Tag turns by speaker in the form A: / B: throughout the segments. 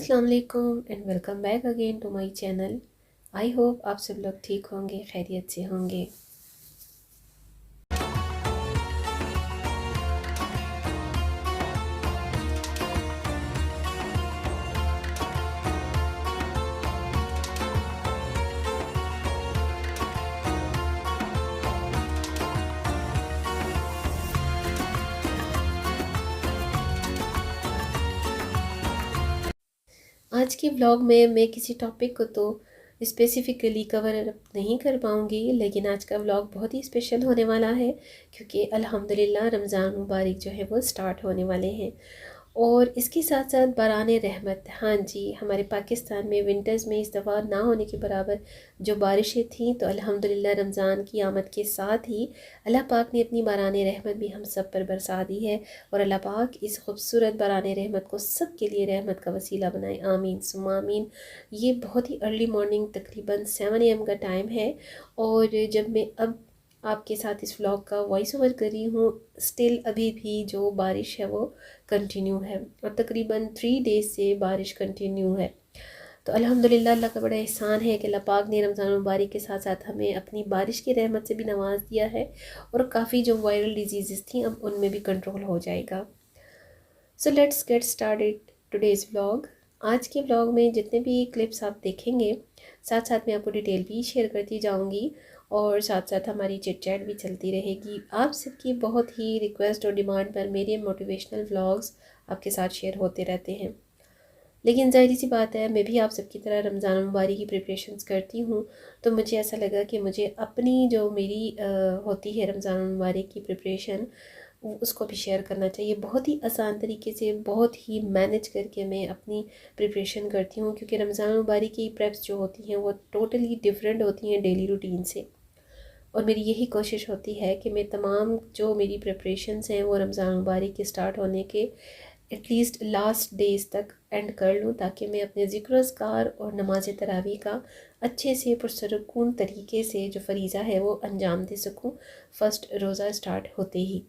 A: अस्सलाम वालेकुम and welcome back again to my channel. I hope आप सब लोग ठीक होंगे, खैरियत से होंगे। आज के व्लॉग में मैं किसी टॉपिक को तो स्पेसिफ़िकली कवर अप नहीं कर पाऊँगी, लेकिन आज का व्लॉग बहुत ही स्पेशल होने वाला है क्योंकि अल्हम्दुलिल्लाह रमज़ान मुबारक जो है वो स्टार्ट होने वाले हैं। और इसके साथ साथ बराने रहमत, हाँ जी, हमारे पाकिस्तान में विंटर्स में इस दफ़ा ना होने के बराबर जो बारिशें थीं, तो अल्हम्दुलिल्लाह रमज़ान की आमद के साथ ही अल्लाह पाक ने अपनी बराने रहमत भी हम सब पर बरसा दी है। और अल्लाह पाक इस खूबसूरत बराने रहमत को सब के लिए रहमत का वसीला बनाए, आमीन सुम्मा आमीन। ये बहुत ही अर्ली मॉर्निंग तकरीबन 7 AM का टाइम है और जब मैं अब आपके साथ इस व्लॉग का वॉइस ओवर कर रही हूँ, स्टिल अभी भी जो बारिश है वो कंटिन्यू है और तकरीबन 3 डेज से बारिश कंटिन्यू है। तो अल्हम्दुलिल्लाह अल्लाह का बड़ा एहसान है कि अल्लाह पाक ने रमज़ान मुबारक के साथ साथ हमें अपनी बारिश की रहमत से भी नवाज़ दिया है और काफ़ी जो वायरल डिजीज़ थी अब उनमें भी कंट्रोल हो जाएगा। So let's get started today's vlog. आज के व्लॉग में जितने भी क्लिप्स आप देखेंगे, साथ साथ मैं आपको डिटेल भी शेयर करती जाऊंगी और साथ साथ हमारी चिट चैट भी चलती रहेगी। आप सबकी बहुत ही रिक्वेस्ट और डिमांड पर मेरे मोटिवेशनल व्लॉग्स आपके साथ शेयर होते रहते हैं। लेकिन ज़ाहिर सी बात है, मैं भी आप सबकी तरह रमज़ान मुबारक की प्रिपरेशंस करती हूँ, तो मुझे ऐसा लगा कि मुझे अपनी जो मेरी होती है रमज़ान मुबारक की प्रिपरेशन, उसको भी शेयर करना चाहिए। बहुत ही आसान तरीके से, बहुत ही मैनेज करके मैं अपनी प्रिपरेशन करती हूँ क्योंकि रमज़ान मुबारक की प्रेप्स जो होती हैं वो टोटली डिफरेंट होती हैं डेली रूटीन से। और मेरी यही कोशिश होती है कि मैं तमाम जो मेरी प्रिपरेशंस हैं वो रमज़ान मुबारक के स्टार्ट होने के एटलीस्ट लास्ट डेज़ तक एंड कर लूँ, ताकि मैं अपने ज़िक्र अज़कार और नमाज तरावी का अच्छे से पुरसकून तरीके से जो फरीज़ा है वो अंजाम दे सकूँ फ़र्स्ट रोज़ा स्टार्ट होते ही।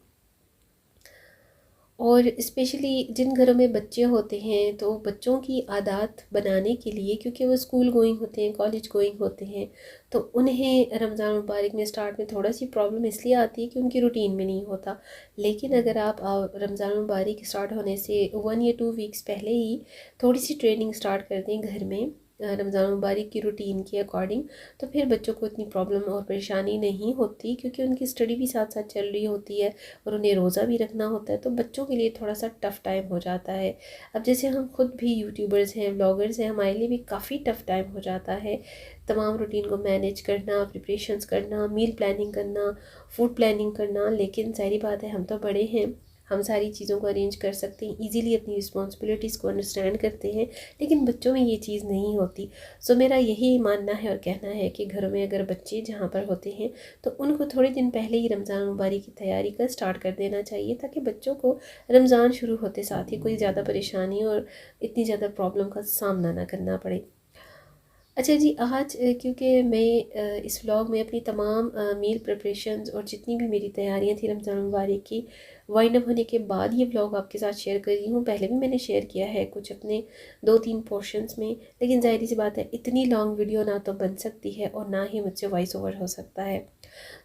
A: और स्पेशली जिन घरों में बच्चे होते हैं, तो बच्चों की आदत बनाने के लिए, क्योंकि वो स्कूल गोइंग होते हैं, कॉलेज गोइंग होते हैं, तो उन्हें रमज़ान मुबारक में स्टार्ट में थोड़ा सी प्रॉब्लम इसलिए आती है कि उनकी रूटीन में नहीं होता। लेकिन अगर आप रमज़ान मुबारक स्टार्ट होने से 1 या 2 वीक्स पहले ही थोड़ी सी ट्रेनिंग स्टार्ट कर दें घर में रमज़ान मुबारक की रूटीन के अकॉर्डिंग, तो फिर बच्चों को इतनी प्रॉब्लम और परेशानी नहीं होती क्योंकि उनकी स्टडी भी साथ साथ चल रही होती है और उन्हें रोज़ा भी रखना होता है, तो बच्चों के लिए थोड़ा सा टफ़ टाइम हो जाता है। अब जैसे हम खुद भी यूट्यूबर्स हैं, व्लॉगर्स हैं, हमारे लिए भी काफ़ी टफ़ टाइम हो जाता है तमाम रूटीन को मैनेज करना, प्रिपरेशंस करना, मील प्लानिंग करना, फूड प्लानिंग करना। लेकिन सारी बात है, हम तो बड़े हैं, हम सारी चीज़ों को अरेंज कर सकते हैं, इजीली अपनी रिस्पॉन्सिबिलिटीज़ को अंडरस्टैंड करते हैं, लेकिन बच्चों में ये चीज़ नहीं होती। सो मेरा यही मानना है और कहना है कि घरों में अगर बच्चे जहाँ पर होते हैं, तो उनको थोड़े दिन पहले ही रमज़ान मुबारक की तैयारी का स्टार्ट कर देना चाहिए, ताकि बच्चों को रमज़ान शुरू होते साथ ही कोई ज़्यादा परेशानी और इतनी ज़्यादा प्रॉब्लम का सामना ना करना पड़े। अच्छा जी, आज क्योंकि मैं इस व्लॉग में अपनी तमाम मील प्रिपरेशंस और जितनी भी मेरी तैयारियां थी रमज़ान मुबारक की वाइंड अप होने के बाद ये व्लॉग आपके साथ शेयर कर रही हूँ। पहले भी मैंने शेयर किया है कुछ अपने 2-3 पोर्शंस में, लेकिन ज़ाहिर सी बात है, इतनी लॉन्ग वीडियो ना तो बन सकती है और ना ही मुझसे वॉइस ओवर हो सकता है।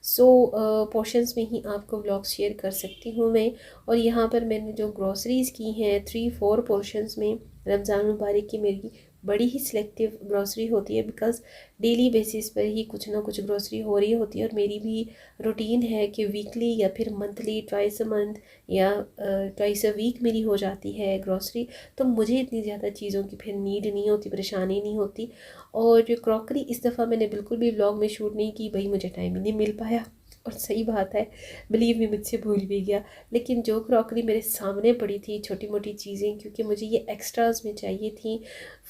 A: सो पोर्शंस में ही आपको व्लॉग शेयर कर सकती हूँ मैं। और यहाँ पर मैंने जो ग्रॉसरीज़ की हैं 3-4 पोर्शंस में, रमज़ान मुबारक की मेरी बड़ी ही सिलेक्टिव ग्रॉसरी होती है, बिकॉज़ डेली बेसिस पर ही कुछ ना कुछ ग्रॉसरी हो रही होती है। और मेरी भी रूटीन है कि वीकली या फिर मंथली, ट्वाइस अ मंथ या ट्वाइस अ वीक मेरी हो जाती है ग्रॉसरी। तो मुझे इतनी ज़्यादा चीज़ों की फिर नीड नहीं होती, परेशानी नहीं होती। और जो क्रॉकरी इस दफ़ा मैंने बिल्कुल भी व्लॉग में शूट नहीं की, भाई मुझे टाइम ही नहीं मिल पाया। और सही बात है, बिलीव मी, मुझसे भूल भी गया। लेकिन जो क्रॉकरी मेरे सामने पड़ी थी, छोटी मोटी चीज़ें, क्योंकि मुझे ये एक्स्ट्राज में चाहिए थी।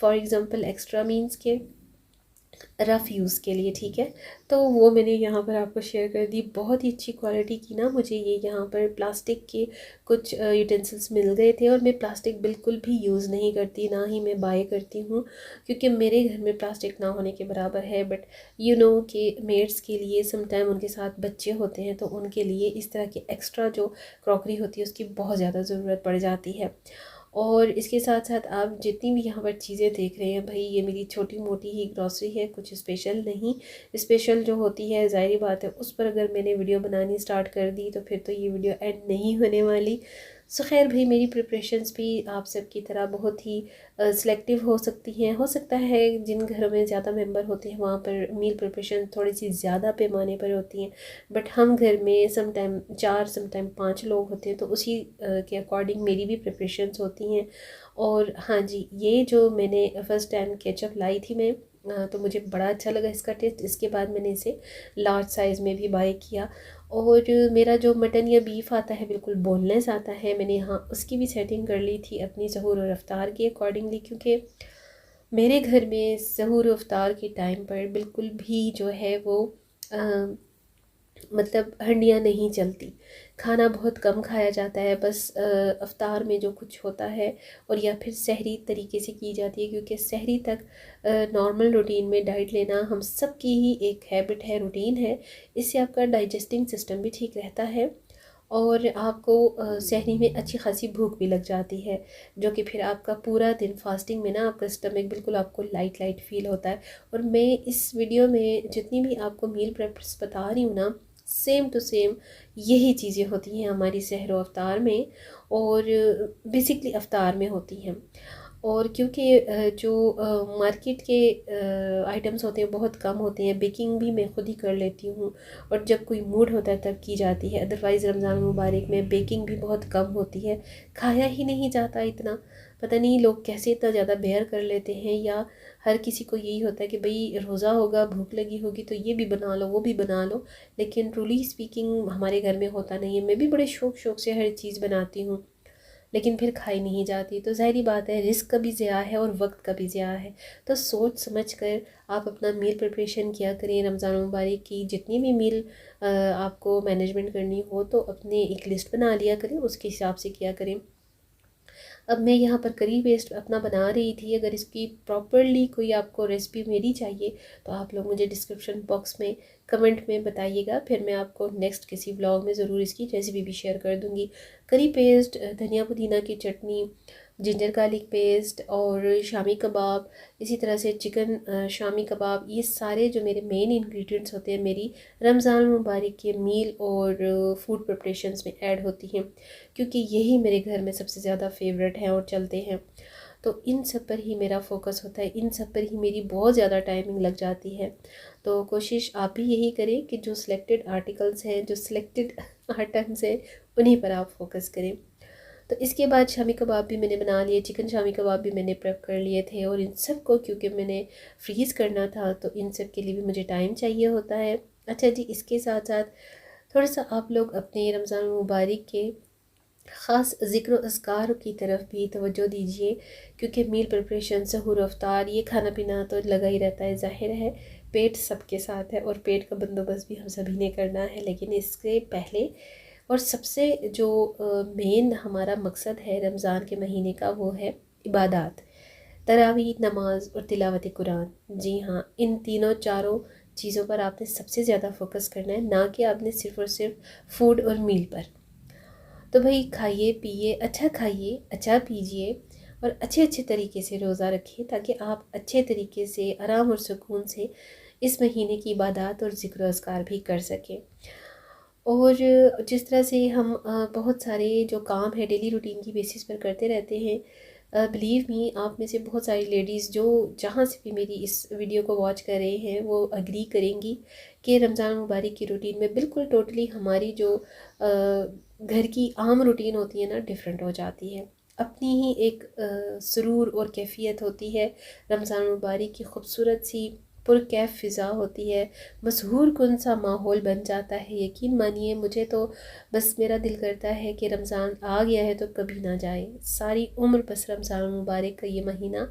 A: फॉर एग्ज़ाम्पल एक्स्ट्रा मीन्स के रफ़ यूज़ के लिए, ठीक है, तो वो मैंने यहाँ पर आपको शेयर कर दी। बहुत ही अच्छी क्वालिटी की ना मुझे ये यहाँ पर प्लास्टिक के कुछ यूटेंसिल्स मिल गए थे। और मैं प्लास्टिक बिल्कुल भी यूज़ नहीं करती, ना ही मैं बाय करती हूँ, क्योंकि मेरे घर में प्लास्टिक ना होने के बराबर है। बट यू नो कि मेड्स के लिए समटाइम उनके साथ बच्चे होते हैं, तो उनके लिए इस तरह की एक्स्ट्रा जो क्रॉकरी होती है उसकी बहुत ज़्यादा ज़रूरत पड़ जाती है। और इसके साथ साथ आप जितनी भी यहाँ पर चीज़ें देख रहे हैं भाई, ये मेरी छोटी मोटी ही ग्रॉसरी है, कुछ स्पेशल नहीं। स्पेशल जो होती है ज़ाहिर बात है उस पर अगर मैंने वीडियो बनानी स्टार्ट कर दी तो फिर तो ये वीडियो एंड नहीं होने वाली। सो खैर भाई, मेरी प्रिपरेशंस भी आप सब की तरह बहुत ही सिलेक्टिव हो सकती हैं। हो सकता है जिन घरों में ज़्यादा मेंबर होते हैं वहाँ पर मील प्रिपरेशन थोड़ी सी ज़्यादा पैमाने पर होती हैं, बट हम घर में समटाइम 4 समटाइम 5 लोग होते हैं, तो उसी के अकॉर्डिंग मेरी भी प्रिपरेशंस होती हैं। और हाँ जी, ये जो मैंने फ़र्स्ट टाइम केचप लाई थी मैं, तो मुझे बड़ा अच्छा लगा इसका टेस्ट। इसके बाद मैंने इसे लार्ज साइज़ में भी बाय किया। और मेरा जो मटन या बीफ आता है बिल्कुल बोनलेस आता है, मैंने यहाँ उसकी भी सेटिंग कर ली थी अपनी सहूर और अफ्तार के अकॉर्डिंगली, क्योंकि मेरे घर में सहूर और अफ्तार के टाइम पर बिल्कुल भी जो है वो मतलब हंडियाँ नहीं चलती, खाना बहुत कम खाया जाता है। बस अफ्तार में जो कुछ होता है और या फिर सहरी तरीके से की जाती है, क्योंकि सहरी तक नॉर्मल रूटीन में डाइट लेना हम सब की ही एक हैबिट है, रूटीन है। इससे आपका डाइजेस्टिंग सिस्टम भी ठीक रहता है और आपको सहरी में अच्छी खासी भूख भी लग जाती है, जो कि फिर आपका पूरा दिन फास्टिंग में ना आपका स्टमक बिल्कुल आपको लाइट लाइट फील होता है। और मैं इस वीडियो में जितनी भी आपको मील प्रेप्स बता रही हूँ ना, सेम टू सेम यही चीज़ें होती हैं हमारी सहर व अफ्तार में, और बेसिकली अफ्तार में होती हैं। और क्योंकि जो मार्केट के आइटम्स होते हैं बहुत कम होते हैं, बेकिंग भी मैं खुद ही कर लेती हूँ और जब कोई मूड होता है तब की जाती है। अदरवाइज़ रमज़ान मुबारक में बेकिंग भी बहुत कम होती है, खाया ही नहीं जाता इतना। पता नहीं लोग कैसे इतना ज़्यादा बेयर कर लेते हैं, या हर किसी को यही होता है कि भाई रोज़ा होगा, भूख लगी होगी तो ये भी बना लो वो भी बना लो। लेकिन ट्रूली स्पीकिंग हमारे घर में होता नहीं है। मैं भी बड़े शौक़ से हर चीज़ बनाती हूँ, लेकिन फिर खाई नहीं जाती। तो ज़ाहिर बात है रिस्क का भी ज़िया है और वक्त का भी ज़िया है। तो सोच समझ कर आप अपना मील प्रिपरेशन किया करें। रमज़ान मुबारक की जितनी भी मील आपको मैनेजमेंट करनी हो तो अपने एक लिस्ट बना लिया करें, उसके हिसाब से किया करें। अब मैं यहाँ पर करी पेस्ट अपना बना रही थी। अगर इसकी प्रॉपरली कोई आपको रेसिपी मेरी चाहिए तो आप लोग मुझे डिस्क्रिप्शन बॉक्स में कमेंट में बताइएगा, फिर मैं आपको नेक्स्ट किसी ब्लॉग में ज़रूर इसकी रेसिपी भी शेयर कर दूँगी। करी पेस्ट, धनिया पुदीना की चटनी, जिंजर गार्लिक पेस्ट और शामी कबाब, इसी तरह से चिकन शामी कबाब, ये सारे जो मेरे मेन इंग्रेडिएंट्स होते हैं मेरी रमज़ान मुबारक के मील और फूड प्रिपरेशंस में ऐड होती हैं, क्योंकि यही मेरे घर में सबसे ज़्यादा फेवरेट हैं और चलते हैं। तो इन सब पर ही मेरा फोकस होता है, इन सब पर ही मेरी बहुत ज़्यादा टाइमिंग लग जाती है। तो कोशिश आप भी यही करें कि जो सिलेक्टेड आर्टिकल्स हैं, जो सिलेक्टेड आइटम्स हैं, उन्हीं पर आप फोकस करें। तो इसके बाद शामी कबाब भी मैंने बना लिए, चिकन शामी कबाब भी मैंने प्रेप कर लिए थे, और इन सब को क्योंकि मैंने फ्रीज़ करना था तो इन सब के लिए भी मुझे टाइम चाहिए होता है। अच्छा जी, इसके साथ साथ थोड़ा सा आप लोग अपने रमज़ान मुबारक के ख़ास ज़िक्र अस्कार की तरफ भी तवज्जो दीजिए, क्योंकि मील प्रिपरेशन, सहूर, अफ्तार, ये खाना पीना तो लगा ही रहता है। ज़ाहिर है पेट सबके साथ है और पेट का बंदोबस्त भी हम सभी ने करना है, लेकिन इससे पहले और सबसे जो मेन हमारा मकसद है रमज़ान के महीने का, वो है इबादत, तरावी, नमाज और तिलावत कुरान। जी हाँ, इन तीनों चारों चीज़ों पर आपने सबसे ज़्यादा फोकस करना है, ना कि आपने सिर्फ़ और सिर्फ फूड और मील पर। तो भाई खाइए पिए, अच्छा खाइए, अच्छा पीजिए और अच्छे अच्छे तरीके से रोज़ा रखिए, ताकि आप अच्छे तरीके से आराम और सुकून से इस महीने की इबादत और ज़िक्र अस्कार भी कर सकें। और जिस तरह से हम बहुत सारे जो काम है डेली रूटीन की बेसिस पर करते रहते हैं, बिलीव मी, आप में से बहुत सारी लेडीज़ जो जहाँ से भी मेरी इस वीडियो को वॉच कर रहे हैं वो अग्री करेंगी कि रमज़ान मुबारक की रूटीन में बिल्कुल टोटली हमारी जो घर की आम रूटीन होती है ना, डिफरेंट हो जाती है। अपनी ही एक सुरूर और कैफियत होती है। रमज़ान मुबारक की खूबसूरत सी पुरकैफ फ़िज़ा होती है, मशहूर कुन सा माहौल बन जाता है। यकीन मानिए, मुझे तो बस मेरा दिल करता है कि रमज़ान आ गया है तो कभी ना जाए, सारी उम्र बस रमज़ान मुबारक का ये महीना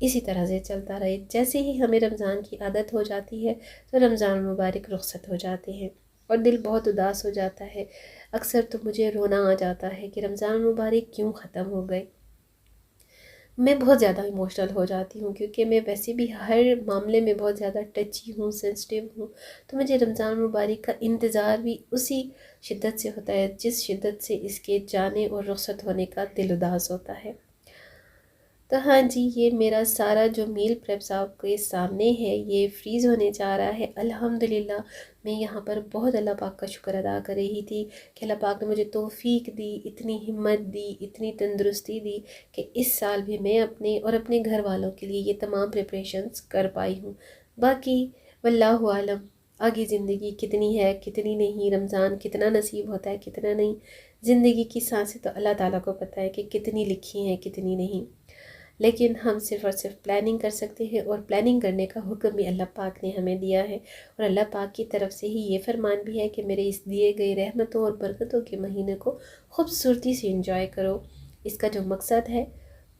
A: इसी तरह से चलता रहे। जैसे ही हमें रमज़ान की आदत हो जाती है तो रमज़ान मुबारक रुखसत हो जाते हैं और दिल बहुत उदास हो जाता है। अक्सर तो मुझे रोना आ जाता है कि रमज़ान मुबारक क्यों ख़त्म हो गए। मैं बहुत ज़्यादा इमोशनल हो जाती हूँ, क्योंकि मैं वैसे भी हर मामले में बहुत ज़्यादा टची हूँ, सेंसिटिव हूँ। तो मुझे रमज़ान मुबारक का इंतज़ार भी उसी शिद्दत से होता है जिस शिद्दत से इसके जाने और रुखसत होने का दिल उदास होता है। तो हाँ जी, ये मेरा सारा जो मील प्रेप्स आपके सामने है ये फ्रीज़ होने जा रहा है। अल्हम्दुलिल्लाह मैं यहाँ पर बहुत अल्लाह पाक का शुक्र अदा कर रही थी कि अल्लाह पाक ने मुझे तौफ़ीक दी, इतनी हिम्मत दी, इतनी तंदुरुस्ती दी कि इस साल भी मैं अपने और अपने घर वालों के लिए ये तमाम प्रिपरेशंस कर पाई हूँ। बाकी वल्लाहु आलम आगे ज़िंदगी कितनी है कितनी नहीं, रमज़ान कितना नसीब होता है कितना नहीं, ज़िंदगी की सांसें तो अल्लाह ताला को पता है कि कितनी लिखी हैं कितनी नहीं। लेकिन हम सिर्फ़ और सिर्फ प्लानिंग कर सकते हैं और प्लानिंग करने का हुक्म भी अल्लाह पाक ने हमें दिया है। और अल्लाह पाक की तरफ से ही ये फरमान भी है कि मेरे इस दिए गए रहमतों और बरकतों के महीने को खूबसूरती से इंजॉय करो। इसका जो मकसद है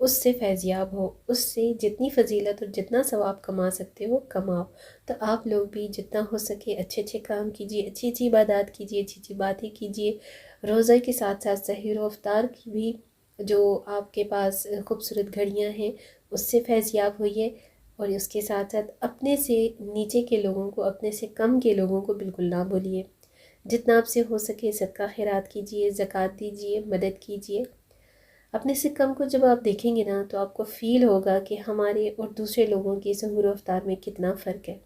A: उससे फैज़याब हो, उससे जितनी फ़जीलत और जितना सवाब कमा सकते हो कमाओ। तो आप लोग भी जितना हो सके अच्छे अच्छे काम कीजिए, अच्छी अच्छी इबादत कीजिए, अच्छी अच्छी बातें कीजिए। रोज़े के साथ साथ सहर व इफ्तार की भी जो आपके पास खूबसूरत घड़ियाँ हैं उससे फैज़याब होइए। और उसके साथ साथ अपने से नीचे के लोगों को, अपने से कम के लोगों को बिल्कुल ना भूलिए। जितना आपसे हो सके सदका खैरात कीजिए, ज़कात दीजिए, मदद कीजिए। अपने से कम को जब आप देखेंगे ना तो आपको फ़ील होगा कि हमारे और दूसरे लोगों के सहूर रफ्तार में कितना फ़र्क है।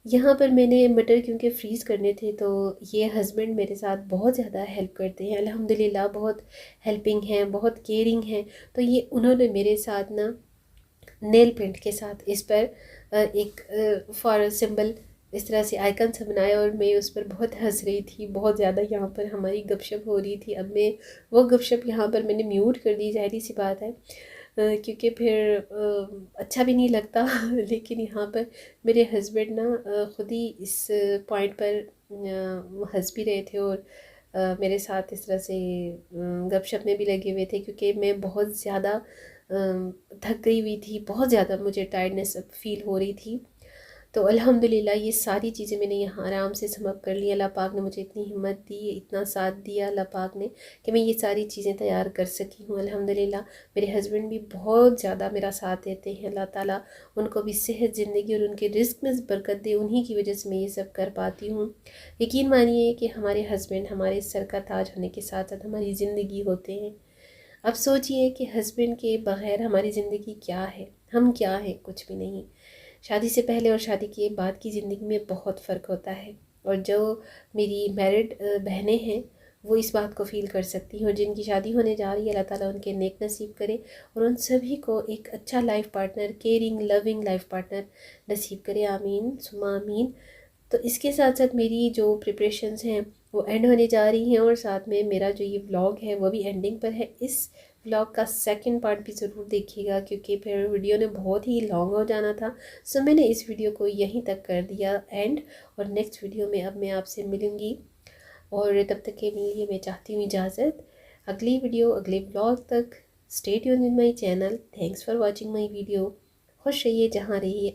A: यहाँ पर मैंने मटर क्योंकि फ्रीज़ करने थे तो ये हस्बैंड मेरे साथ बहुत ज़्यादा हेल्प करते हैं, अल्हम्दुलिल्लाह बहुत हेल्पिंग हैं, बहुत केयरिंग हैं। तो ये उन्होंने मेरे साथ ना नेल पेंट के साथ इस पर एक फॉर सिंबल इस तरह से आइकन से बनाया और मैं उस पर बहुत हंस रही थी, बहुत ज़्यादा यहाँ पर हमारी गपशप हो रही थी। अब मैं वो गपशप यहाँ पर मैंने म्यूट कर दी, ज़ाहिर सी बात है क्योंकि फिर अच्छा भी नहीं लगता लेकिन यहाँ पर मेरे हस्बैंड ना ख़ुद ही इस पॉइंट पर हंस भी रहे थे और मेरे साथ इस तरह से गपशप में भी लगे हुए थे क्योंकि मैं बहुत ज़्यादा थक गई हुई थी, बहुत ज़्यादा मुझे टायर्डनेस फ़ील हो रही थी। तो अल्हम्दुलिल्लाह ये सारी चीज़ें मैंने यहाँ आराम से समझ कर ली। अल्लाह पाक ने मुझे इतनी हिम्मत दी, इतना साथ दिया अल्लाह पाक ने कि मैं ये सारी चीज़ें तैयार कर सकी हूँ अल्हम्दुलिल्लाह। मेरे हस्बैंड भी बहुत ज़्यादा मेरा साथ देते हैं, अल्लाह ताला उनको भी सेहत ज़िंदगी और उनके रिज़्क में बरकत दे, उन्हीं की वजह से मैं ये सब कर पाती हूँ। यकीन मानिए कि हमारे हस्बैंड हमारे सर का ताज होने के साथ साथ हमारी ज़िंदगी होते हैं। अब सोचिए कि हस्बैंड के बग़ैर हमारी ज़िंदगी क्या है, हम क्या हैं, कुछ भी नहीं। शादी से पहले और शादी के बाद की ज़िंदगी में बहुत फ़र्क होता है और जो मेरी मैरिड बहनें हैं वो इस बात को फ़ील कर सकती हैं और जिनकी शादी होने जा रही है अल्लाह ताला उनके नेक नसीब करे और उन सभी को एक अच्छा life partner, caring loving life partner नसीब करे, आमीन सुमा आमीन। तो इसके साथ साथ मेरी जो प्रिपरेशंस हैं वो एंड होने जा रही हैं और साथ में मेरा जो ये व्लॉग है वो भी एंडिंग पर है। इस व्लॉग का सेकंड पार्ट भी ज़रूर देखिएगा क्योंकि फिर वीडियो ने बहुत ही लॉन्ग हो जाना था। सो मैंने इस वीडियो को यहीं तक कर दिया एंड। और नेक्स्ट वीडियो में अब मैं आपसे मिलूँगी और तब तक के लिए मैं चाहती हूँ इजाज़त। अगली वीडियो अगले व्लॉग तक stay tuned in my channel. Thanks for watching my video. खुश रहिए जहाँ रहिए।